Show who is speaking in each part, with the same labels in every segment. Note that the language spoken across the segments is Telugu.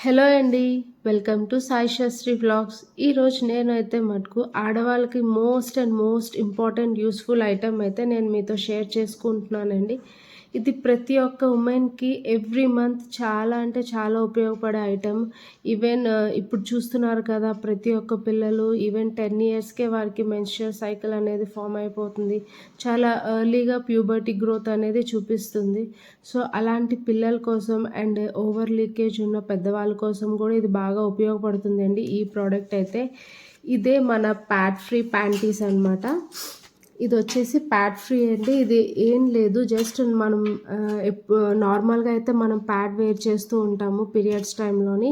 Speaker 1: హలో అండి. Welcome to Sai Shastri vlogs. ఈరోజు నేనైతే మటుకు ఆడవాళ్ళకి మోస్ట్ ఇంపార్టెంట్ యూస్ఫుల్ ఐటమ్ అయితే నేను మీతో షేర్ చేసుకుంటున్నానండి. ఇది ప్రతి ఒక్క ఉమెన్కి ఎవ్రీ మంత్ చాలా అంటే చాలా ఉపయోగపడే ఐటమ్. ఈవెన్ ఇప్పుడు చూస్తున్నారు కదా, ప్రతి ఒక్క పిల్లలు ఈవెన్ 10 ఇయర్స్కే వారికి మెన్స్ట్రువల్ సైకిల్ అనేది ఫామ్ అయిపోతుంది. చాలా ఎర్లీగా ప్యూబర్టీ గ్రోత్ అనేది చూపిస్తుంది. సో అలాంటి పిల్లల కోసం అండ్ ఓవర్ లీకేజ్ ఉన్న పెద్దవాళ్ళ కోసం కూడా ఇది బాగా ఉపయోగపడుతుందండి. ఈ ప్రోడక్ట్ అయితే ఇదే మన ప్యాడ్ ఫ్రీ ప్యాంటీస్ అనమాట. ఇది వచ్చేసి ప్యాడ్ ఫ్రీ అండి. ఇది ఏం లేదు, జస్ట్ మనం నార్మల్గా అయితే మనం ప్యాడ్ వేర్ చేస్తూ ఉంటాము పీరియడ్స్ టైంలోని.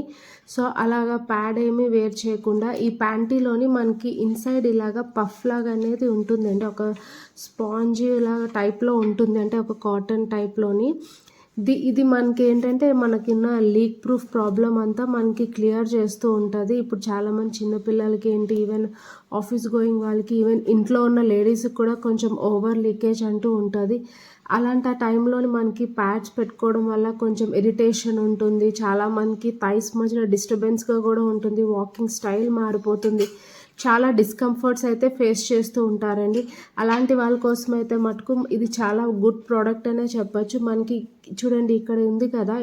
Speaker 1: సో అలాగా ప్యాడ్ ఏమీ వేర్ చేయకుండా ఈ ప్యాంటీలోని మనకి ఇన్సైడ్ ఇలాగా పఫ్ లాగా అనేది ఉంటుందండి. ఒక స్పాంజీ లాగా టైప్లో ఉంటుంది, అంటే ఒక కాటన్ టైప్లోని. ఇది మనకి ఏంటంటే మనకున్న లీక్ ప్రూఫ్ ప్రాబ్లం అంతా మనకి క్లియర్ చేస్తూ ఉంటుంది. ఇప్పుడు చాలామంది చిన్నపిల్లలకి ఏంటి, ఈవెన్ ఆఫీస్ గోయింగ్ వాళ్ళకి, ఈవెన్ ఇంట్లో ఉన్న లేడీస్కి కూడా కొంచెం ఓవర్ లీకేజ్ అంటూ ఉంటుంది. అలాంటి టైంలోని మనకి ప్యాడ్స్ పెట్టుకోవడం వల్ల కొంచెం ఇరిటేషన్ ఉంటుంది. చాలామందికి థైస్ మధ్యలో డిస్టర్బెన్స్గా కూడా ఉంటుంది. వాకింగ్ స్టైల్ మారిపోతుంది. చాలా డిస్కంఫర్ట్స్ అయితే ఫేస్ చేస్తూ ఉంటారండి. అలాంటి వాళ్ళ కోసం అయితే మటుకు ఇది చాలా గుడ్ ప్రోడక్ట్ అనే చెప్పచ్చు. మనకి చూడండి, ఇక్కడ ఉంది కదా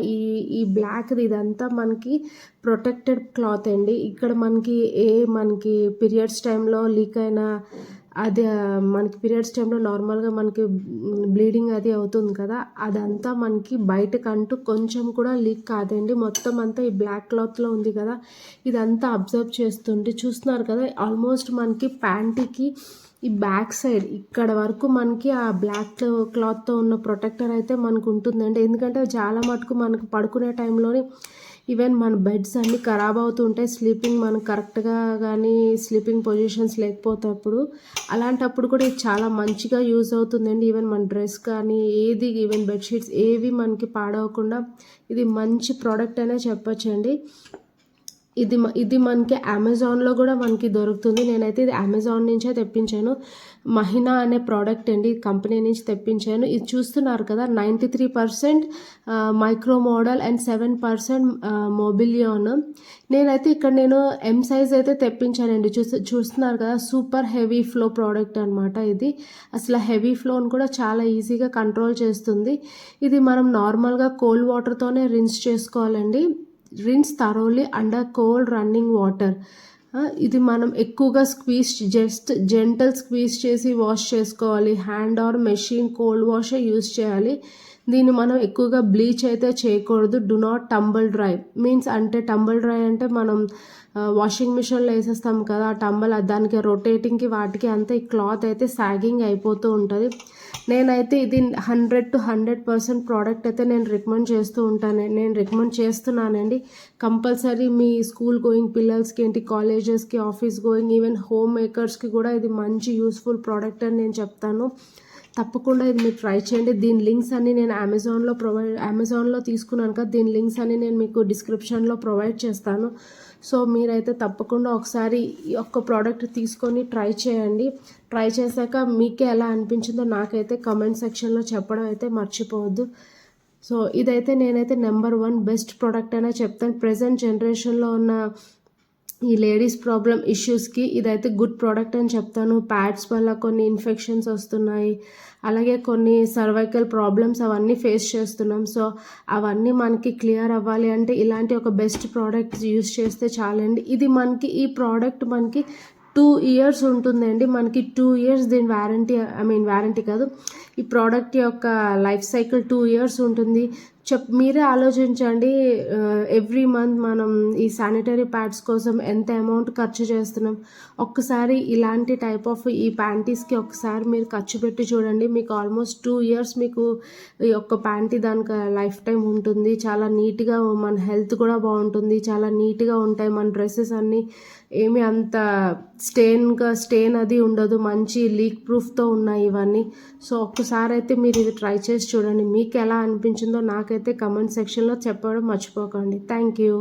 Speaker 1: ఈ బ్లాక్ది, ఇదంతా మనకి ప్రొటెక్టెడ్ క్లాత్ అండి. ఇక్కడ మనకి పీరియడ్స్ టైంలో లీక్ అయిన అది మనకి పీరియడ్స్ టైంలో నార్మల్గా మనకి బ్లీడింగ్ అది అవుతుంది కదా, అదంతా మనకి బయటకంటూ కొంచెం కూడా లీక్ కాదండి. మొత్తం అంతా ఈ బ్లాక్ క్లాత్లో ఉంది కదా, ఇదంతా అబ్జర్వ్ చేస్తుంటే చూస్తున్నారు కదా, ఆల్మోస్ట్ మనకి ప్యాంటీకి ఈ బ్యాక్ సైడ్ ఇక్కడ వరకు మనకి ఆ బ్లాక్ క్లాత్తో ఉన్న ప్రొటెక్టర్ అయితే మనకు ఉంటుందండి. ఎందుకంటే చాలా మటుకు మనకు పడుకునే టైంలోని ఈవెన్ మన బెడ్స్ అన్నీ ఖరాబ్ అవుతుంటాయి. స్లీపింగ్ మనకు కరెక్ట్గా కానీ స్లీపింగ్ పొజిషన్స్ లేకపోతేప్పుడు, అలాంటప్పుడు కూడా ఇది చాలా మంచిగా యూజ్ అవుతుందండి. ఈవెన్ మన డ్రెస్ కానీ ఏది, ఈవెన్ బెడ్షీట్స్ ఏవి మనకి పాడవకుండా ఇది మంచి ప్రోడక్ట్ అనే చెప్పొచ్చండి. ఇది మనకి అమెజాన్లో కూడా మనకి దొరుకుతుంది. నేనైతే ఇది అమెజాన్ నుంచే తెప్పించాను. మహినా అనే ప్రోడక్ట్ అండి, కంపెనీ నుంచి తెప్పించాను. ఇది చూస్తున్నారు కదా, 93% మైక్రో మోడల్ అండ్ 7% మొబిలియాన్. నేనైతే ఇక్కడ ఎం సైజ్ అయితే తెప్పించానండి. చూస్తున్నారు కదా, సూపర్ హెవీ ఫ్లో ప్రోడక్ట్ అనమాట. ఇది అసలు హెవీ ఫ్లోని కూడా చాలా ఈజీగా కంట్రోల్ చేస్తుంది. ఇది మనం నార్మల్గా కోల్డ్ వాటర్తోనే రిన్స్ చేసుకోవాలండి. Rinse thoroughly under cold running water. ఇది మనం ఎక్కువగా జస్ట్ జెంటల్ స్క్వీజ్ చేసి వాష్ చేసుకోవాలి. హ్యాండ్ ఆర్ మెషిన్ కోల్డ్ వాషే యూజ్ చేయాలి. దీన్ని మనం ఎక్కువగా బ్లీచ్ అయితే చేయకూడదు. Do not tumble dry means, అంటే టంబల్ డ్రై అంటే మనం వాషింగ్ మిషన్లో వేసేస్తాం కదా, ఆ టంబల్ దానికి రొటేటింగ్కి వాటికి అంతా ఈ క్లాత్ అయితే సాగింగ్ అయిపోతూ ఉంటుంది. నేనైతే ఇది 100% ప్రోడక్ట్ అయితే నేను రికమెండ్ చేస్తున్నానండి. కంపల్సరీ మీ స్కూల్ గోయింగ్ పిల్లల్స్కి ఏంటి, కాలేజెస్కి, ఆఫీస్ గోయింగ్, ఈవెన్ హోమ్ మేకర్స్కి కూడా ఇది మంచి యూస్ఫుల్ ప్రోడక్ట్ అని నేను చెప్తాను. తప్పకుండా ఇది మీరు ట్రై చేయండి. దీని లింక్స్ అన్ని నేను అమెజాన్లో తీసుకున్నాను కదా, దీని లింక్స్ అన్ని నేను మీకు డిస్క్రిప్షన్లో ప్రొవైడ్ చేస్తాను. సో మీరైతే తప్పకుండా ఒకసారి ఈ ఒక్క ప్రోడక్ట్ తీసుకొని ట్రై చేయండి. ట్రై చేశాక మీకే ఎలా అనిపించిందో నాకైతే కమెంట్ సెక్షన్లో చెప్పడం అయితే మర్చిపోవద్దు. సో ఇదైతే నేనైతే నెంబర్ 1 బెస్ట్ ప్రోడక్ట్ అనే చెప్తాను. ప్రజెంట్ జనరేషన్లో ఉన్న ఈ లేడీస్ ప్రాబ్లం ఇష్యూస్కి ఇదైతే గుడ్ ప్రోడక్ట్ అని చెప్తాను. ప్యాడ్స్ వల్ల కొన్ని ఇన్ఫెక్షన్స్ వస్తున్నాయి, అలాగే కొన్ని సర్వైకల్ ప్రాబ్లమ్స్ అవన్నీ ఫేస్ చేస్తున్నాం. సో అవన్నీ మనకి క్లియర్ అవ్వాలి అంటే ఇలాంటి ఒక బెస్ట్ ప్రోడక్ట్ యూస్ చేస్తే చాలండి. ఈ ప్రోడక్ట్ మనకి 2 ఇయర్స్ ఉంటుందండి. మనకి 2 ఇయర్స్ దీని వారంటీ కాదు, ఈ ప్రోడక్ట్ యొక్క లైఫ్ సైకిల్ 2 ఇయర్స్ ఉంటుంది. మీరే ఆలోచించండి, ఎవ్రీ మంత్ మనం ఈ శానిటరీ ప్యాడ్స్ కోసం ఎంత అమౌంట్ ఖర్చు చేస్తున్నాం. ఒక్కసారి ఇలాంటి టైప్ ఆఫ్ ఈ ప్యాంటీస్కి ఒకసారి మీరు ఖర్చు పెట్టి చూడండి. మీకు ఆల్మోస్ట్ 2 ఇయర్స్ మీకు ఈ ఒక్క ప్యాంటీ దానికి లైఫ్ టైం ఉంటుంది. చాలా నీట్గా మన హెల్త్ కూడా బాగుంటుంది. చాలా నీట్గా ఉంటాయి మన డ్రెస్సెస్ అన్నీ. ఏమీ అంత స్టెయిన్ అది ఉండదు. మంచి లీక్ ప్రూఫ్తో ఉన్నాయి ఇవన్నీ. సో ఒక్కసారి అయితే మీరు ఇది ట్రై చేసి చూడండి. మీకు ఎలా అనిపించిందో నాకైతే కమెంట్ సెక్షన్లో చెప్పడం మర్చిపోకండి. Thank you.